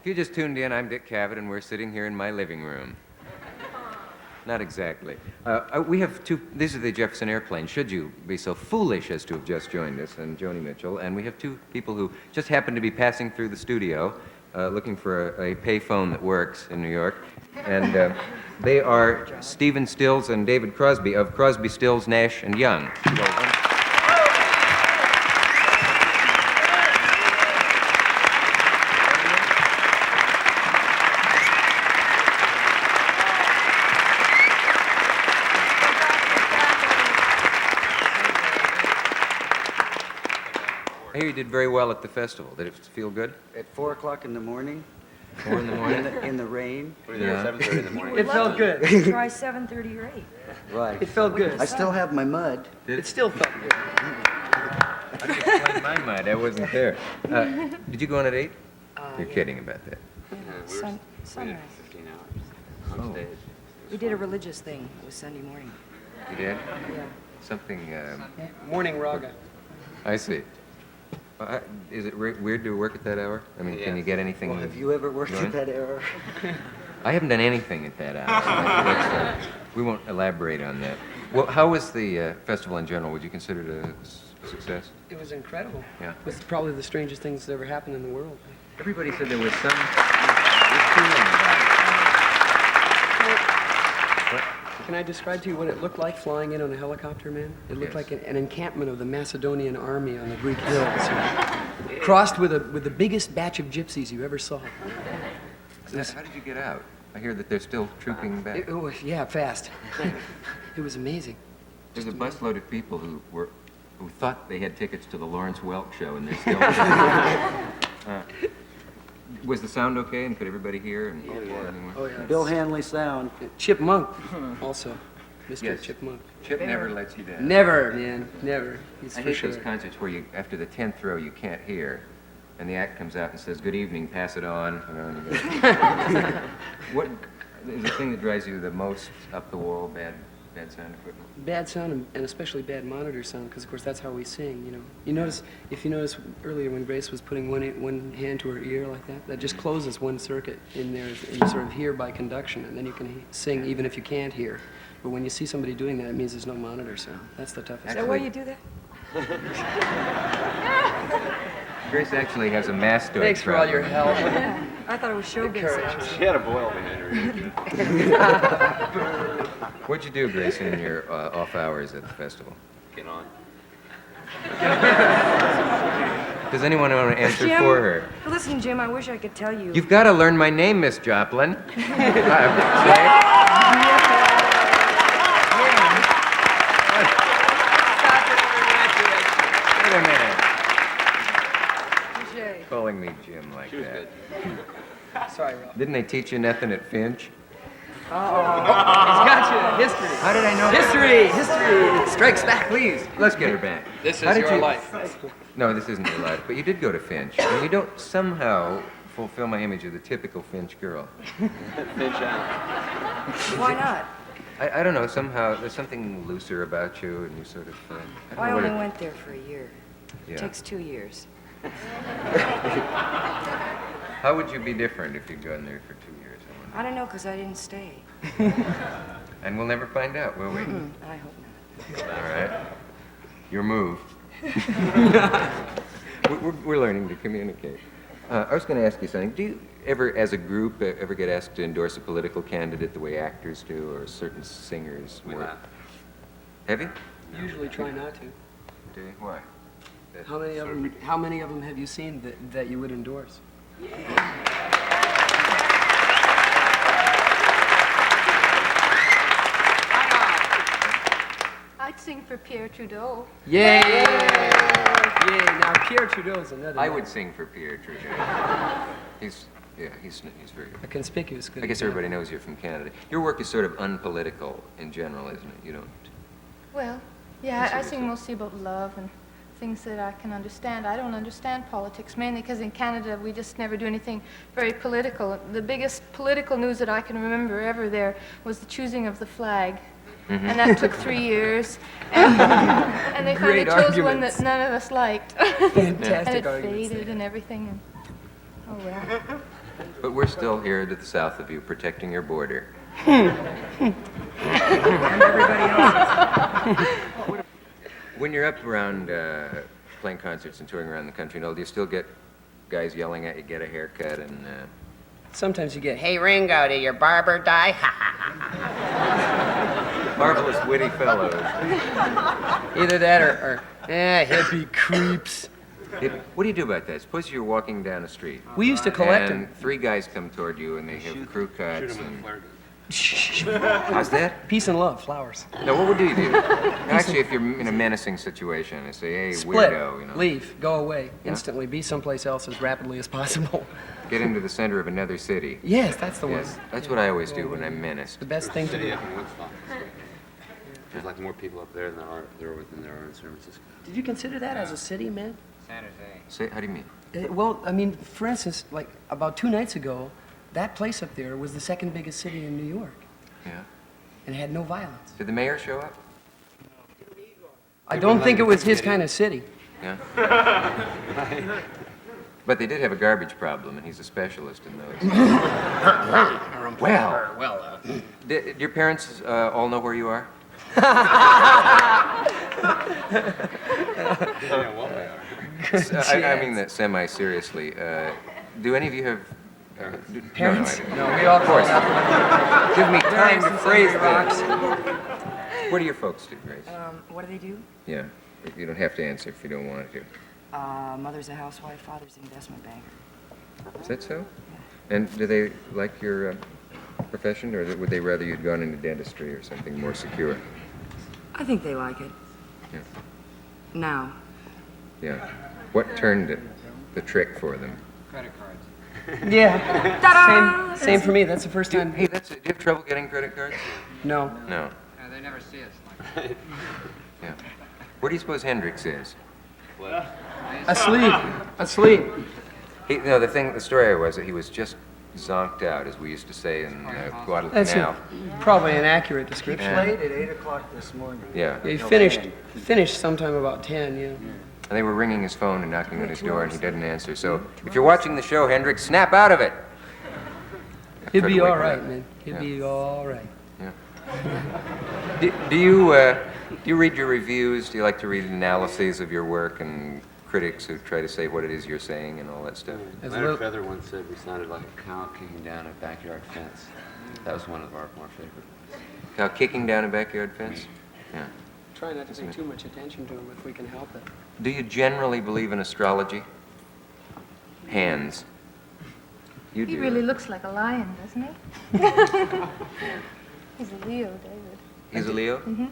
If you just tuned in, I'm Dick Cavett, and we're sitting here in my living room. Not exactly. We have two, these are the Jefferson airplanes, should you be so foolish as to have just joined us, and Joni Mitchell, and we have two people who just happened to be passing through the studio looking for a pay phone that works in New York, and they are Stephen Stills and David Crosby of Crosby, Stills, Nash, and Young. I hear you did very well at the festival. Did it feel good? At 4 o'clock in the morning. 4 in the morning? In the rain. Yeah. 7:30 in the morning. It felt good. Try 7:30 or 8. Right. It felt good. I still have my mud. It still felt good. I just played my mind. I wasn't there. Did you go on at 8? You're kidding about that. We were Sunrise. 15 hours on stage. We did a religious thing. It was Sunday morning. You did? Yeah. Something, Morning raga. I see. Is it weird to work at that hour? I mean, can you get anything? Well, have you ever worked going? at that hour? I haven't done anything at that hour. So we won't elaborate on that. Well, how was the festival in general? Would you consider it a success? It was incredible. Yeah. It was probably the strangest thing that's ever happened in the world. Everybody said there was some feeling about it. Can I describe to you what it looked like flying in on a helicopter, man? It looked like an encampment of the Macedonian army on the Greek hills, crossed with the biggest batch of gypsies you ever saw. How did you get out? I hear that they're still trooping back. It was, yeah, fast. It was amazing. There's a busload of people who thought they had tickets to the Lawrence Welk show, and they're still. Was the sound okay, and could everybody hear? And Oh, yeah. Bill Hanley sound. Chip Monk, also. Mr. Yes. Chip Monk. Chip never lets you down. Never, man, never. He's I for hate sure. those concerts where you, after the 10th row, you can't hear, and the act comes out and says, "Good evening, pass it on." You know, and you go, what is the thing that drives you the most up the wall? Bad sound equipment. Bad sound and especially bad monitor sound, because of course that's how we sing. You know, if you notice earlier when Grace was putting one hand to her ear like that, that just closes one circuit in there, and you sort of hear by conduction, and then you can sing even if you can't hear. But when you see somebody doing that, it means there's no monitor sound. That's the toughest. Is that why you do that? Grace actually has a mastoid Thanks for all your problem. help. I thought it was showbiz. She had a boil behind her. What'd you do, Grace, in your off hours at the festival? Get on. Does anyone want to answer Jim, for her? Listen, Jim, I wish I could tell you. You've got to learn my name, Miss Joplin. Wait a minute. Touche. Calling me Jim like She was that. good. Sorry, Ralph. Didn't they teach you nothing at Finch? He's got you. History. How did I know that? History strikes back, please. Let's get her back. This How is did your you- life. No, this isn't your life, but you did go to Finch. And you don't somehow fulfill my image of the typical Finch girl. Finch out. Why not? I don't know, somehow there's something looser about you, and you sort of... I don't I know what only it- went there for a year. Yeah. It takes 2 years. How would you be different if you'd gone there for 2 years? I I don't know, because I didn't stay. wonder? And we'll never find out, will we? I hope not. All right. Your move. We're learning to communicate. I was going to ask you something. Do you ever, as a group, ever get asked to endorse a political candidate the way actors do, or certain singers? We more- have. Have you? Usually try not to. Do you? Why? How many of them have you seen that you would endorse? I'd sing for Pierre Trudeau. Yay! Yay! Now Pierre Trudeau is another. I man. would sing for Pierre Trudeau. He's very good. A conspicuous good. I guess example. everybody knows you're from Canada. Your work is sort of unpolitical in general, isn't it? You don't... Well, yeah, I sing mostly about love and things that I can understand. I don't understand politics, mainly because in Canada we just never do anything very political. The biggest political news that I can remember ever there was the choosing of the flag. And that took 3 years. And they finally Great chose one arguments. that none of us liked. Fantastic And it arguments faded there. and everything. And, oh, well. But we're still here to the south of you, protecting your border. And everybody else. When you're up around playing concerts and touring around the country, do you still get guys yelling at you, get a haircut, and Sometimes you get, hey, Hey, Ringo, did your barber die? marvelous witty fellows? either that or hippie creeps. What do you do about that? Suppose you're walking down the street. We used to collect and them. 3 guys come toward you and they have crew cuts. And... Shh. How's that? Peace and love, flowers. No, what would you do? Actually, if you're in a menacing situation, they say, hey, Split, weirdo, leave, go away, Yeah. instantly, be someplace else as rapidly as possible. Get into the center of another city. Yes, that's the Yes, one. that's what I always do when I'm menaced. The best thing to City do. up in Woodstock. There's like more people up there than there are in San Francisco. Did you consider that as a city, man? Say, how do you mean? Well, I mean, for instance, like about 2 nights ago, that place up there was the second biggest city in New York Yeah. and had no violence. Did the mayor show up? I don't think it was his kind of city. Yeah. But they did have a garbage problem, and he's a specialist in those. Well, did your parents all know where you are? I mean that semi-seriously. Do any of you have Parents? No, I didn't. No, we all Of course. call Give me time to phrase rocks. that. What do your folks do, Grace? What do they do? Yeah, you don't have to answer if you don't want to. Mother's a housewife, father's an investment banker. Is that so? And do they like your profession, or would they rather you'd gone into dentistry or something more secure? I think they like it. Yeah. Now. Yeah. What turned it, the trick for them? Yeah. Ta-da! Same for me. That's the first time. Hey, do you have trouble getting credit cards? No. No. They never see us. Yeah. Where do you suppose Hendrix is? Asleep. Asleep. The story was that he was just zonked out, as we used to say in That's Guadalcanal. probably an accurate description. Yeah. Late at 8 o'clock this morning. Yeah. Yeah, he finished sometime about 10, yeah. And they were ringing his phone and knocking on his door, and he didn't answer. So, if you're watching the show, Hendrix, snap out of it. He'll Try to be wake all her right, up. man. He'll Yeah. be all right. Do you read your reviews? Do you like to read analyses of your work and critics who try to say what it is you're saying and all that stuff? As Leonard little- Feather once said we sounded like a cow kicking down a backyard fence. That was one of our more favorite. Cow kicking down a backyard fence? Yeah. Try not to pay too much attention to him if we can help it. Do you generally believe in astrology? Hands. You do. He really looks like a lion, doesn't he? He's a Leo, David. He's a Leo? Mm-hmm.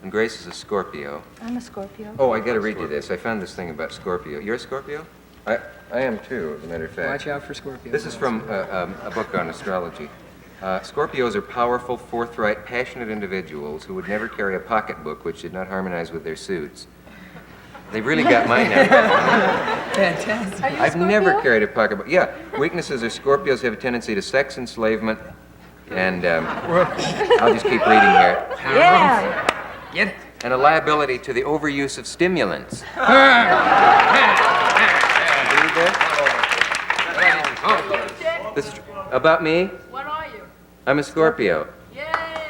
And Grace is a Scorpio. I'm a Scorpio. Oh, I gotta read you this. I found this thing about Scorpio. You're a Scorpio? I am too, as a matter of fact. Watch out for Scorpio. This is from a book on astrology. Scorpios are powerful, forthright, passionate individuals who would never carry a pocketbook which did not harmonize with their suits. They've really got my number. Fantastic. Are you a I've never Scorpio? carried a pocketbook. Yeah, weaknesses are Scorpios have a tendency to sex enslavement, and I'll just keep reading here. Yeah! Get it. And a liability to the overuse of stimulants. Read that? This is about me. What are you? I'm a Scorpio. Yay!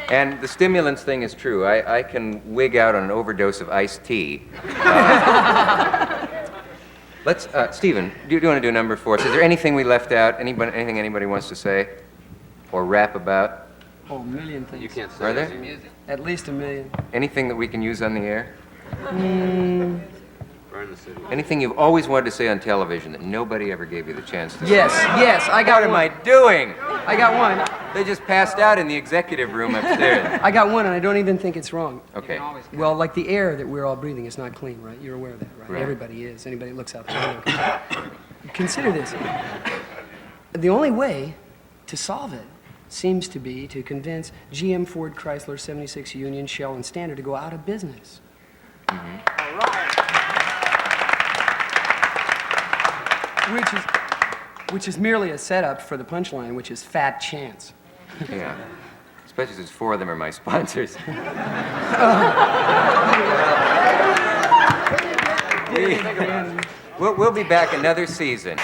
And the stimulants thing is true. I can wig out on an overdose of iced tea. Let's, Stephen, do you want to do a number for us? Is there anything we left out? Anything anybody wants to say? Or rap about? Oh, a million things. You can't say Are that. there? At least a million. Anything that we can use on the air? Burn the city. Anything you've always wanted to say on television that nobody ever gave you the chance to say? Yes, I What got am one. I doing? I got one. They just passed out in the executive room upstairs. I got one, and I don't even think it's wrong. Okay. Well, like the air that we're all breathing is not clean, right? You're aware of that, right? Right. Everybody is. Anybody that looks out the window. Consider this. The only way to solve it seems to be to convince GM, Ford, Chrysler, 76 Union, Shell, and Standard to go out of business. Which is merely a setup for the punchline, which is fat chance. Yeah. Especially since 4 of them are my sponsors. We'll be back another season.